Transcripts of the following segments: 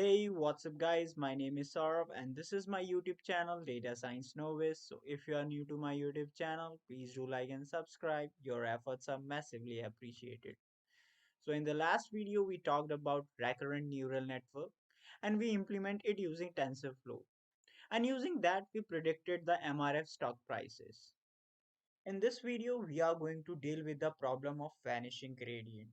Hey, what's up, guys? My name is Saurabh, and this is my YouTube channel, Data Science Novice. So, if you are new to my YouTube channel, please do like and subscribe. Your efforts are massively appreciated. So, in the last video, we talked about recurrent neural network and we implement it using TensorFlow. And using that, we predicted the MRF stock prices. In this video, we are going to deal with the problem of vanishing gradient.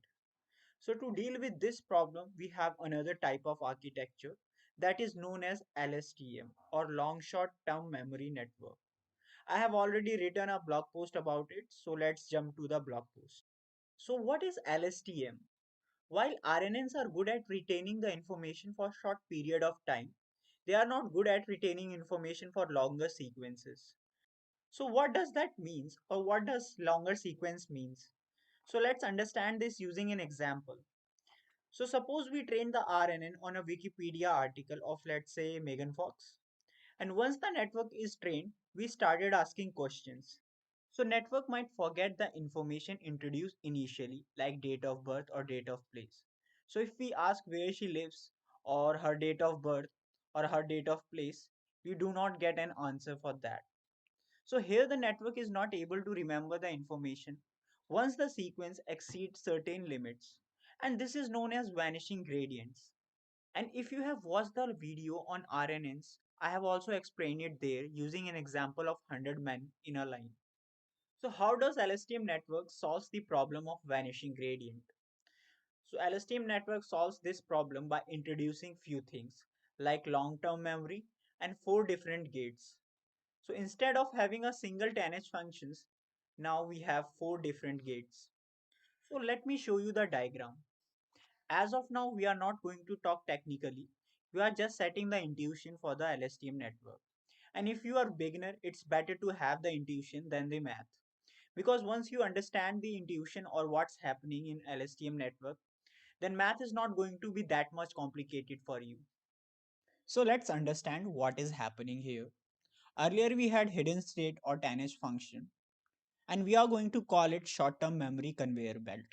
So to deal with this problem, we have another type of architecture that is known as LSTM or long short term memory network. I have already written a blog post about it, so let's jump to the blog post. So what is LSTM? While RNNs are good at retaining the information for short period of time, they are not good at retaining information for longer sequences. So what does that means or what does longer sequence means? So let's understand this using an example. So suppose we train the RNN on a Wikipedia article of, let's say, Megan Fox. And once the network is trained, we started asking questions. So network might forget the information introduced initially, like date of birth or date of place. So if we ask where she lives or her date of birth or her date of place, we do not get an answer for that. So here the network is not able to remember the information once the sequence exceeds certain limits. And this is known as vanishing gradients. And if you have watched the video on RNNs, I have also explained it there using an example of 100 men in a line. So how does LSTM network solves the problem of vanishing gradient? So LSTM network solves this problem by introducing few things like long-term memory and four different gates. So instead of having a single 10H functions, now we have four different gates. So let me show you the diagram. As of now, we are not going to talk technically. We are just setting the intuition for the LSTM network. And if you are beginner, it's better to have the intuition than the math. Because once you understand the intuition or what's happening in LSTM network, then math is not going to be that much complicated for you. So let's understand what is happening here. Earlier we had hidden state or 10H function, and we are going to call it short-term memory conveyor belt.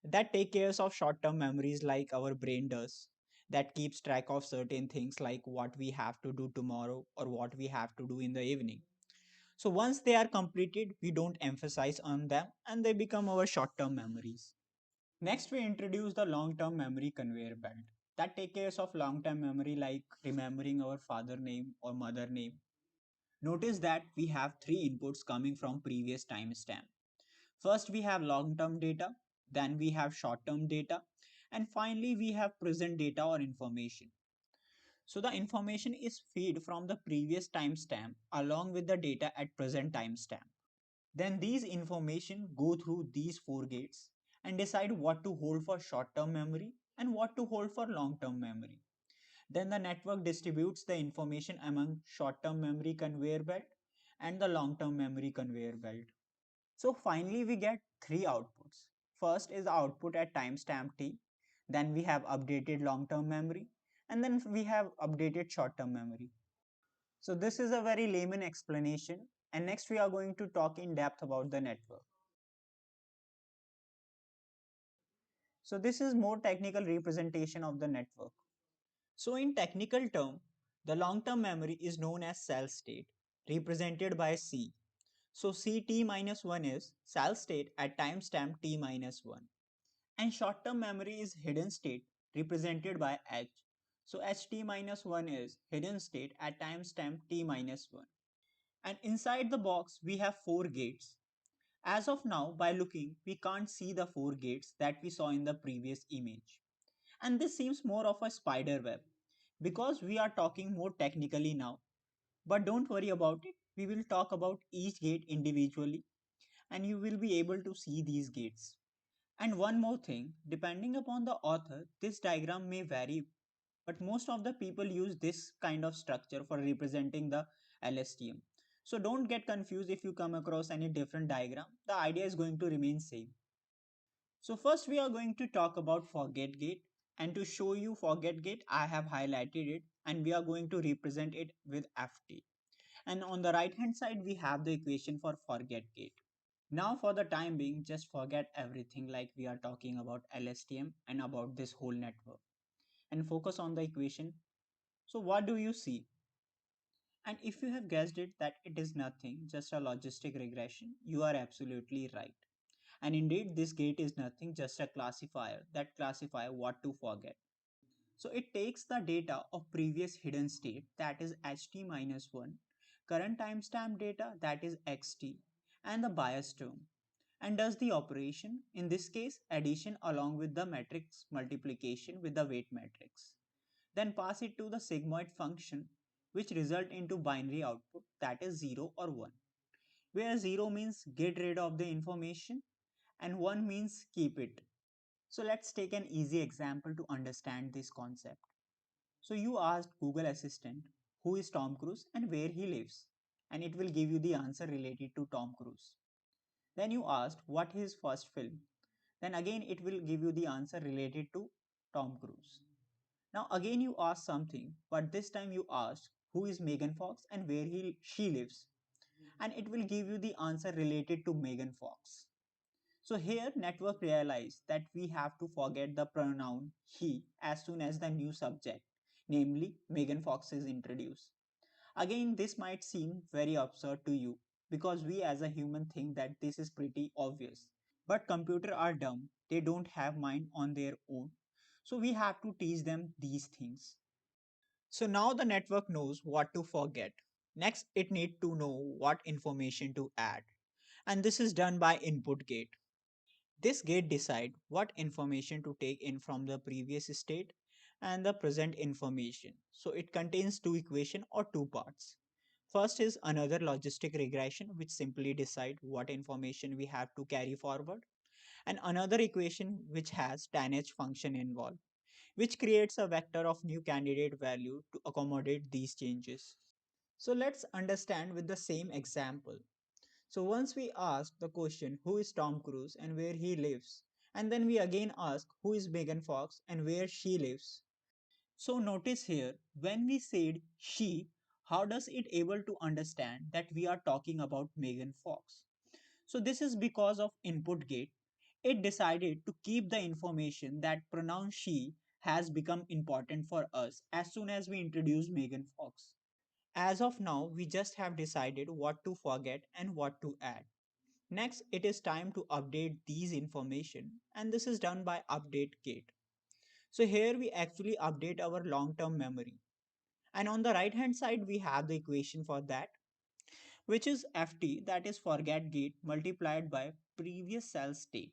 That take cares of short-term memories like our brain does. That keeps track of certain things like what we have to do tomorrow or what we have to do in the evening. So once they are completed, we don't emphasize on them and they become our short-term memories. Next, we introduce the long-term memory conveyor belt. That take cares of long-term memory like remembering our father name or mother name. Notice that we have three inputs coming from previous timestamp. First, we have long-term data, then we have short-term data, and finally we have present data or information. So the information is fed from the previous timestamp along with the data at present timestamp. Then these information go through these four gates and decide what to hold for short-term memory and what to hold for long-term memory. Then the network distributes the information among short-term memory conveyor belt and the long-term memory conveyor belt. So finally we get three outputs. First is the output at timestamp t, then we have updated long-term memory, and then we have updated short-term memory. So this is a very layman explanation, and next we are going to talk in depth about the network. So this is more technical representation of the network. So in technical term, the long-term memory is known as cell state, represented by C. So Ct minus 1 is cell state at timestamp t minus 1. And short-term memory is hidden state represented by H. So Ht minus 1 is hidden state at timestamp t minus 1. And inside the box we have four gates. As of now, by looking, we can't see the four gates that we saw in the previous image. And this seems more of a spider web because we are talking more technically now. But don't worry about it, we will talk about each gate individually and you will be able to see these gates. And one more thing, depending upon the author, this diagram may vary, but most of the people use this kind of structure for representing the LSTM. So don't get confused if you come across any different diagram. The idea is going to remain same. So first we are going to talk about forget gate, and to show you forget gate I have highlighted it and we are going to represent it with FT. And on the right hand side we have the equation for forget gate. Now for the time being, just forget everything like we are talking about LSTM and about this whole network. and focus on the equation. So what do you see? And if you have guessed it that it is nothing, just a logistic regression, you are absolutely right. And indeed, this gate is nothing, just a classifier that classify what to forget. So it takes the data of previous hidden state, that is ht minus 1, current timestamp data, that is xt, and the bias term, and does the operation, in this case addition along with the matrix multiplication with the weight matrix. Then pass it to the sigmoid function, which result into binary output, that is 0 or 1, where 0 means get rid of the information and 1 means keep it. So let's take an easy example to understand this concept. So you asked Google Assistant who is Tom Cruise and where he lives, and it will give you the answer related to Tom Cruise. Then you asked what his first film, then again it will give you the answer related to Tom Cruise. Now again you ask something, but this time you ask who is Megan Fox and where she lives, and it will give you the answer related to Megan Fox. So here network realized that we have to forget the pronoun he as soon as the new subject, namely Megan Fox, is introduced. Again, this might seem very absurd to you because we as a human think that this is pretty obvious. But computers are dumb. They don't have mind on their own. So we have to teach them these things. So now the network knows what to forget. Next, it needs to know what information to add. And this is done by input gate. This gate decide what information to take in from the previous state and the present information. So it contains two equation or two parts. First is another logistic regression which simply decide what information we have to carry forward, and another equation which has tanh function involved, which creates a vector of new candidate value to accommodate these changes. So let's understand with the same example. So once we ask the question who is Tom Cruise and where he lives, and then we again ask who is Megan Fox and where she lives. So notice here when we said she, how does it able to understand that we are talking about Megan Fox? So this is because of input gate. It decided to keep the information that pronoun she has become important for us as soon as we introduce Megan Fox. As of now, we just have decided what to forget and what to add. Next, it is time to update these information, and this is done by update gate. So here we actually update our long-term memory. And on the right hand side, we have the equation for that, which is ft, that is forget gate multiplied by previous cell state.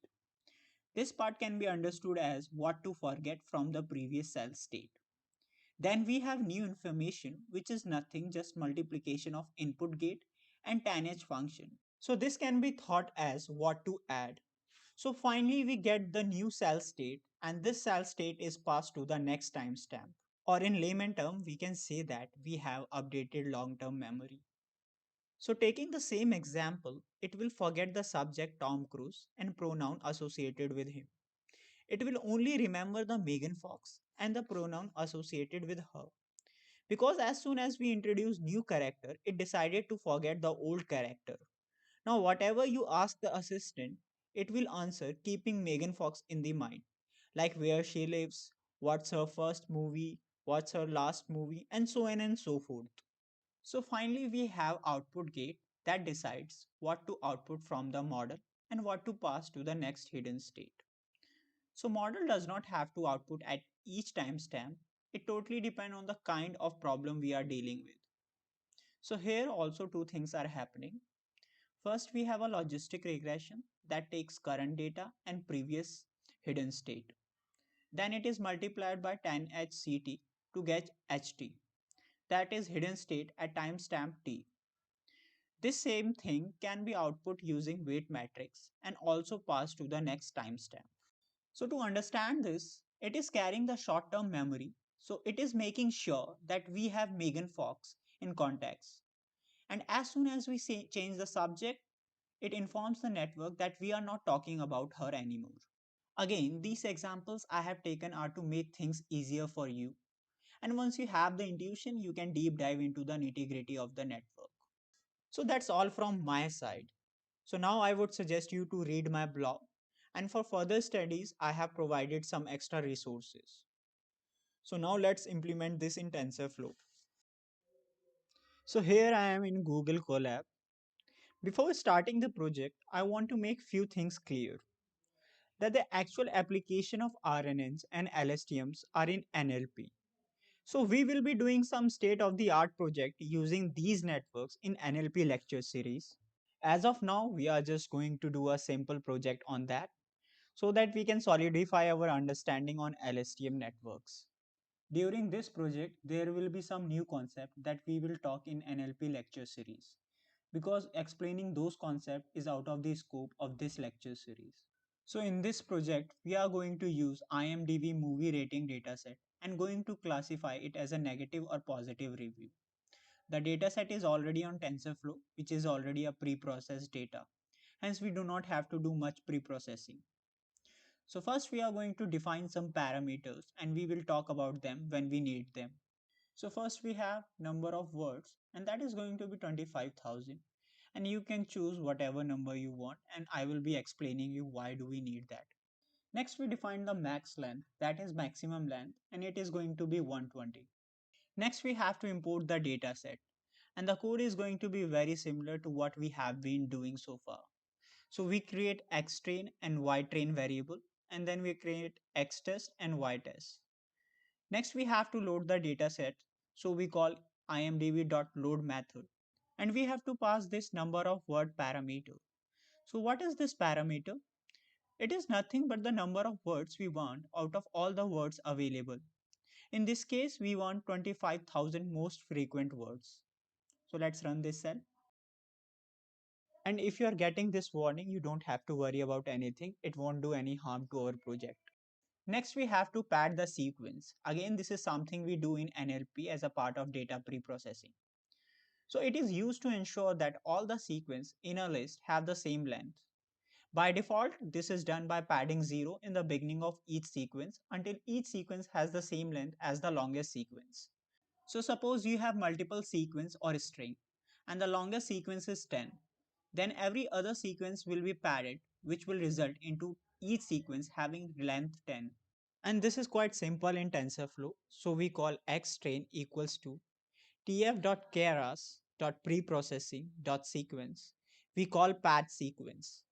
This part can be understood as what to forget from the previous cell state. Then we have new information, which is nothing just multiplication of input gate and tanh function. So this can be thought as what to add. So finally we get the new cell state, and this cell state is passed to the next timestamp. Or in layman term, we can say that we have updated long-term memory. So taking the same example, it will forget the subject Tom Cruise and pronoun associated with him. It will only remember the Megan Fox and the pronoun associated with her. Because as soon as we introduce new character, it decided to forget the old character. Now whatever you ask the assistant, it will answer keeping Megan Fox in the mind, like where she lives, what's her first movie, what's her last movie, and so on and so forth. So finally we have output gate that decides what to output from the model and what to pass to the next hidden state. So model does not have to output at each timestamp. It totally depends on the kind of problem we are dealing with. So here also two things are happening. First, we have a logistic regression that takes current data and previous hidden state. Then it is multiplied by tanh HCT to get HT, that is hidden state at timestamp t. This same thing can be output using weight matrix and also passed to the next timestamp. So to understand this, it is carrying the short-term memory. So it is making sure that we have Megan Fox in context. And as soon as we change the subject, it informs the network that we are not talking about her anymore. Again, these examples I have taken are to make things easier for you. And once you have the intuition, you can deep dive into the nitty-gritty of the network. So that's all from my side. So now I would suggest you to read my blog. And for further studies, I have provided some extra resources. So now let's implement this in TensorFlow. So here I am in Google Colab. Before starting the project, I want to make few things clear. That the actual application of RNNs and LSTMs are in NLP. So we will be doing some state of the art project using these networks in NLP lecture series. As of now, we are just going to do a simple project on that so that we can solidify our understanding on LSTM networks. During this project, there will be some new concept that we will talk in NLP lecture series because explaining those concepts is out of the scope of this lecture series. So in this project, we are going to use IMDb movie rating dataset and going to classify it as a negative or positive review. The dataset is already on TensorFlow, which is already a pre-processed data. Hence, we do not have to do much pre-processing. So first we are going to define some parameters and we will talk about them when we need them. So first we have number of words and that is going to be 25,000 and you can choose whatever number you want and I will be explaining you why do we need that. Next we define the max length, that is maximum length, and it is going to be 120. Next we have to import the data set and the code is going to be very similar to what we have been doing so far. So we create xtrain and ytrain variable and then we create xtest and ytest. Next we have to load the data set. So we call imdb.load method and we have to pass this number of word parameter. So what is this parameter? It is nothing but the number of words we want out of all the words available. In this case, we want 25,000 most frequent words. So let's run this cell. And if you are getting this warning, you don't have to worry about anything. It won't do any harm to our project. Next, we have to pad the sequence. Again, this is something we do in NLP as a part of data pre-processing. So it is used to ensure that all the sequence in a list have the same length. By default, this is done by padding 0 in the beginning of each sequence until each sequence has the same length as the longest sequence. So suppose you have multiple sequence or string and the longest sequence is 10. Then every other sequence will be padded which will result into each sequence having length 10. And this is quite simple in TensorFlow. So we call xtrain equals to tf.keras.preprocessing.sequence. We call pad sequence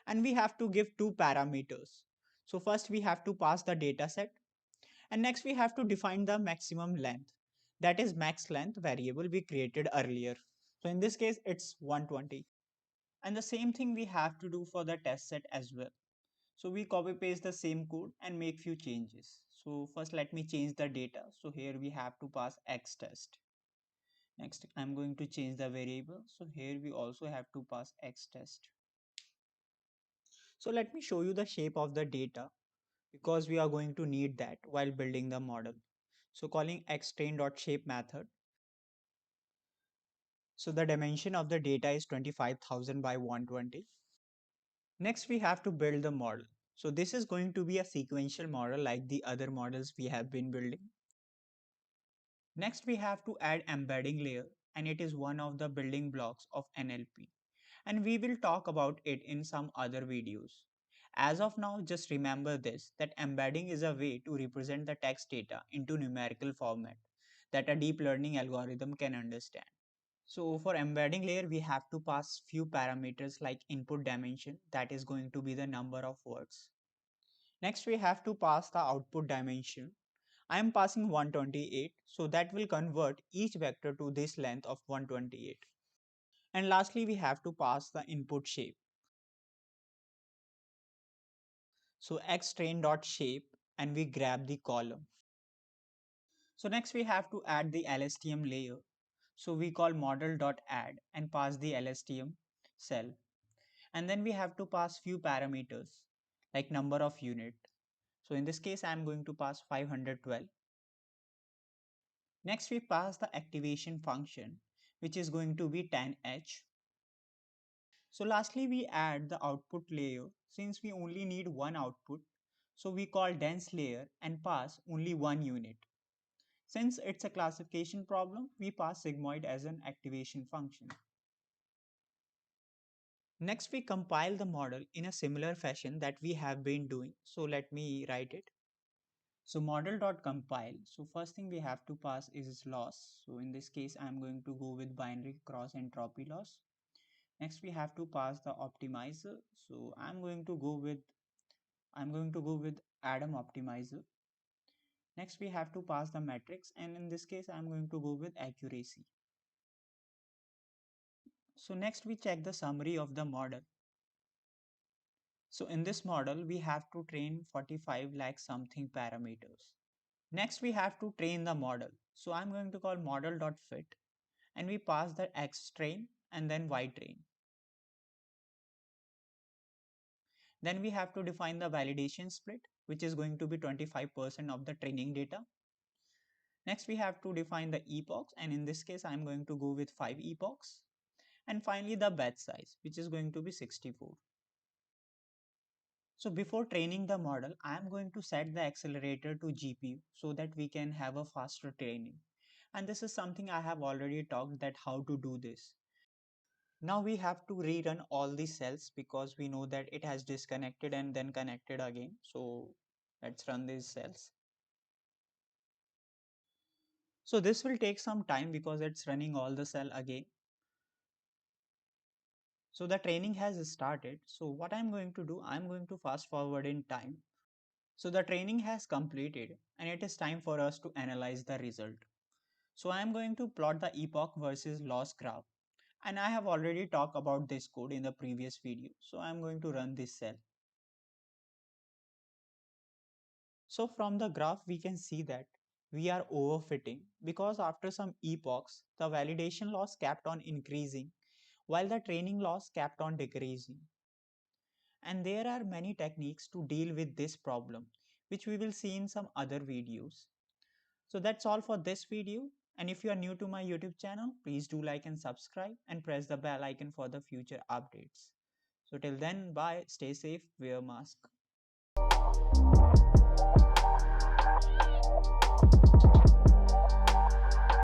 and we have to give two parameters. So first we have to pass the data set and next we have to define the maximum length. That is max length variable we created earlier. So in this case it's 120. And the same thing we have to do for the test set as well. So we copy paste the same code and make few changes. So first let me change the data. So here we have to pass x test. Next I'm going to change the variable. So here we also have to pass x test. So let me show you the shape of the data because we are going to need that while building the model. So calling xtrain.shape method. So the dimension of the data is 25,000 by 120. Next we have to build the model. So this is going to be a sequential model like the other models we have been building. Next we have to add embedding layer and it is one of the building blocks of NLP. And we will talk about it in some other videos. As of now, just remember this, that embedding is a way to represent the text data into numerical format that a deep learning algorithm can understand. So for embedding layer, we have to pass few parameters like input dimension, that is going to be the number of words. Next, we have to pass the output dimension. I am passing 128, so that will convert each vector to this length of 128. And lastly, we have to pass the input shape. So xtrain.shape and we grab the column. So next we have to add the LSTM layer. So we call model.add and pass the LSTM cell. And then we have to pass few parameters like number of unit. So in this case, I am going to pass 512. Next we pass the activation function, which is going to be 10h. So lastly, we add the output layer since we only need one output. So we call dense layer and pass only one unit. Since it's a classification problem, we pass sigmoid as an activation function. Next, we compile the model in a similar fashion that we have been doing. So let me write it. So model.compile. So first thing we have to pass is loss. So in this case, I'm going to go with binary cross entropy loss. Next, we have to pass the optimizer. So I'm going to go with Adam optimizer. Next, we have to pass the metrics, and in this case, I'm going to go with accuracy. So next, we check the summary of the model. So in this model, we have to train 45 lakh something parameters. Next, we have to train the model. So I'm going to call model.fit, and we pass the X train and then Y train. Then we have to define the validation split, which is going to be 25% of the training data. Next, we have to define the epochs, and in this case, I'm going to go with 5 epochs. And finally, the batch size, which is going to be 64. So before training the model, I am going to set the accelerator to GPU so that we can have a faster training. And this is something I have already talked that how to do this. Now we have to rerun all the cells because we know that it has disconnected and then connected again. So let's run these cells. So this will take some time because it's running all the cell again. So the training has started. So what I'm going to do, I'm going to fast forward in time. So the training has completed and it is time for us to analyze the result. So I'm going to plot the epoch versus loss graph. And I have already talked about this code in the previous video. So I'm going to run this cell. So from the graph, we can see that we are overfitting because after some epochs, the validation loss kept on increasing while the training loss kept on decreasing. And there are many techniques to deal with this problem, which we will see in some other videos. So that's all for this video. And if you are new to my YouTube channel, please do like and subscribe and press the bell icon for the future updates. So till then, bye, stay safe, wear mask.